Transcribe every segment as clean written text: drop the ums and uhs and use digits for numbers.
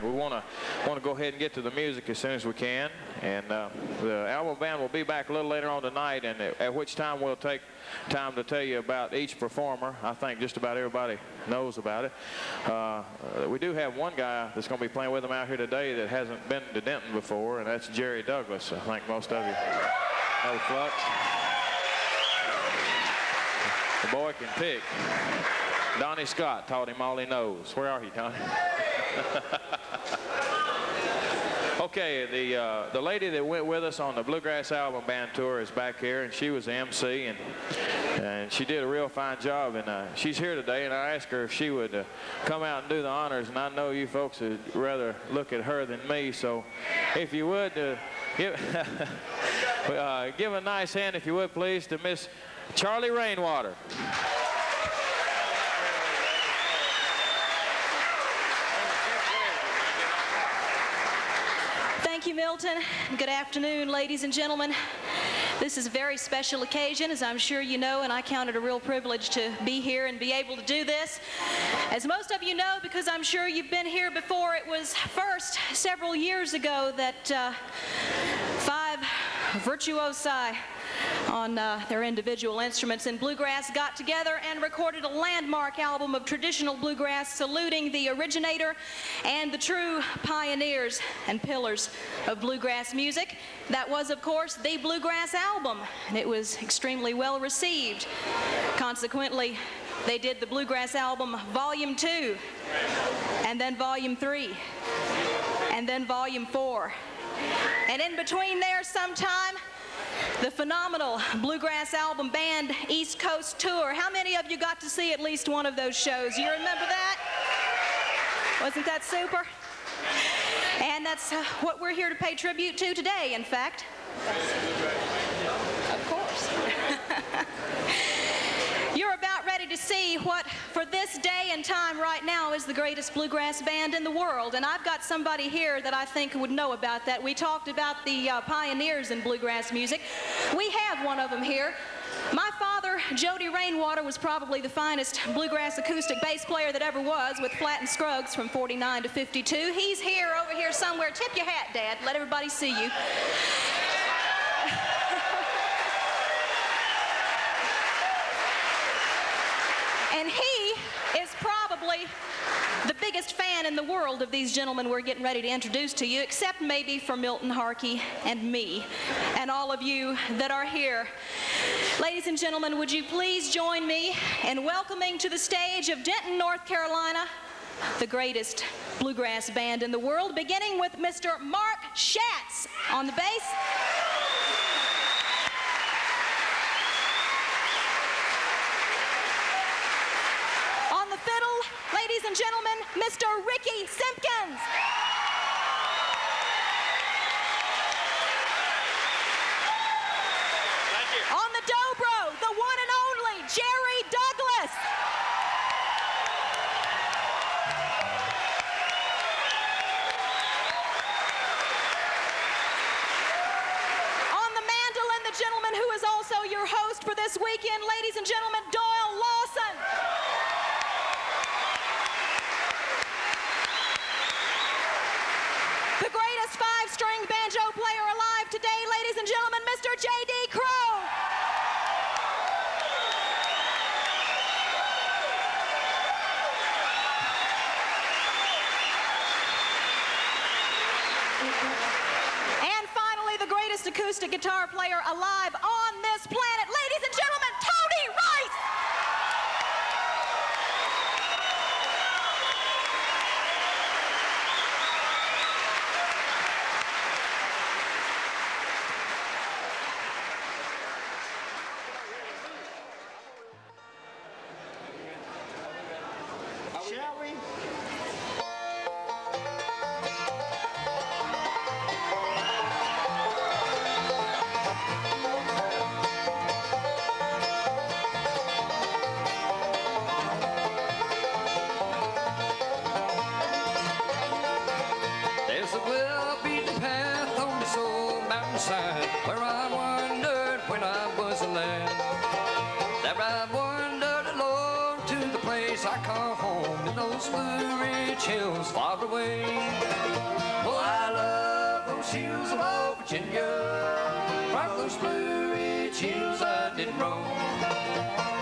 We want to go ahead and get to the music as soon as we can, and the album band will be back a little later on tonight, and at which time we'll take time to tell you about each performer. I think just about everybody knows about it. We do have one guy that's going to be playing with them out here today that hasn't been to Denton before, and that's Jerry Douglas. I think most of you know Flux. The boy can pick. Donnie Scott taught him all he knows. Where are you, Donnie? Okay, the lady that went with us on the Bluegrass album band tour is back here, and she was the MC, and she did a real fine job, and she's here today, and I asked her if she would come out and do the honors, and I know you folks would rather look at her than me, so if you would give a nice hand, if you would, please, to Miss Charlie Rainwater. Thank you, Milton. Good afternoon, ladies and gentlemen. This is a very special occasion, as I'm sure you know, and I count it a real privilege to be here and be able to do this. As most of you know, because I'm sure you've been here before, it was first several years ago that 5 virtuosi on their individual instruments in bluegrass got together and recorded a landmark album of traditional bluegrass, saluting the originator and the true pioneers and pillars of bluegrass music. That was, of course, the Bluegrass album, and it was extremely well received. Consequently, they did the Bluegrass album Volume 2, and then Volume 3, and then Volume 4. And in between there sometime, the phenomenal Bluegrass Album Band East Coast Tour. How many of you got to see at least one of those shows? You remember that? Wasn't that super? And that's what we're here to pay tribute to today, in fact. Of course. You're about ready to see what, for this day and time right now, is the greatest bluegrass band in the world. And I've got somebody here that I think would know about that. We talked about the pioneers in bluegrass music. We have one of them here. My father, Charlie Rainwater, was probably the finest bluegrass acoustic bass player that ever was, with Flat and Scruggs from 49 to 52. He's here, over here somewhere. Tip your hat, Dad. Let everybody see you. And he is probably the biggest fan in the world of these gentlemen we're getting ready to introduce to you, except maybe for Milton Harkey and me and all of you that are here. Ladies and gentlemen, would you please join me in welcoming to the stage of Denton, North Carolina, the greatest bluegrass band in the world, beginning with Mr. Mark Schatz on the bass. Fiddle, ladies and gentlemen, Mr. Rickie Simpkins. Thank you. On the dobro, the one and only Jerry Douglas. On the mandolin, the gentleman who is also your host for this weekend, ladies and gentlemen, Doyle Lawson. The greatest 5-string banjo player alive today, ladies and gentlemen, Mr. J.D. Crowe. And finally, the greatest acoustic guitar player alive on this planet, ladies and gentlemen, Tony Rice. Shall we? There's a well-beaten path on this old mountainside where I wandered when I was a lad. There I wandered alone to the place I call home in those Blue Ridge hills far away. hills of old Virginia, from those Blue Ridge hills I did roam.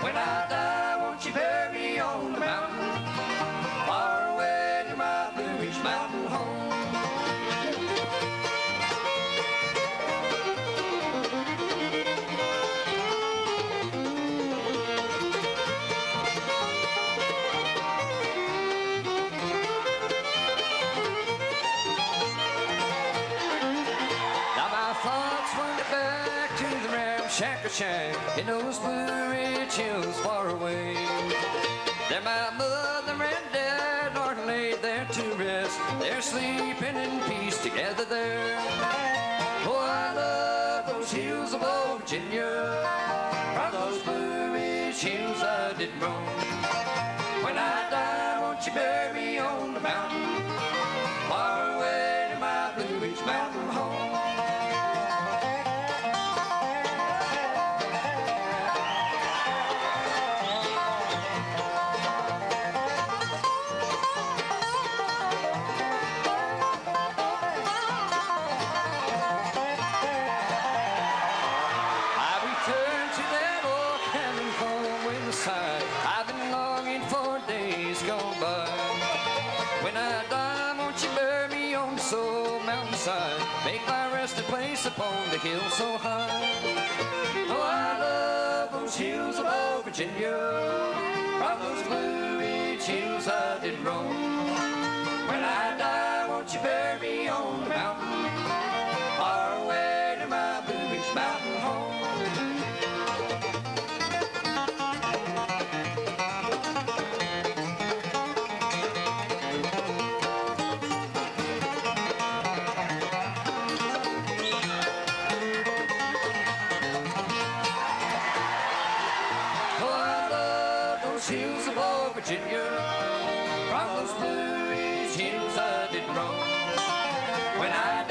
When I die, won't you bury me on the mountain, far away to my Blue Ridge mountain home. Shack or shack in those Blue Ridge hills far away. There my mother and dad are laid there to rest. They're sleeping in peace together there. Oh, I love those hills of old Virginia. From those Blue Ridge hills I did roam. When I die, won't you bury me on the mountain, far away to my Blue Ridge mountain home. I've been longing for days gone by. When I die, won't you bury me on the soul mountainside, make my resting place upon the hill so high. Oh, I love those hills of old Virginia, from those Blue Ridge hills I did roam. When I die, won't you bury me on the mountain, far away to my Blue Ridge mountain home. Hills of old Virginia, from those Blue Ridge hills I did roam. When I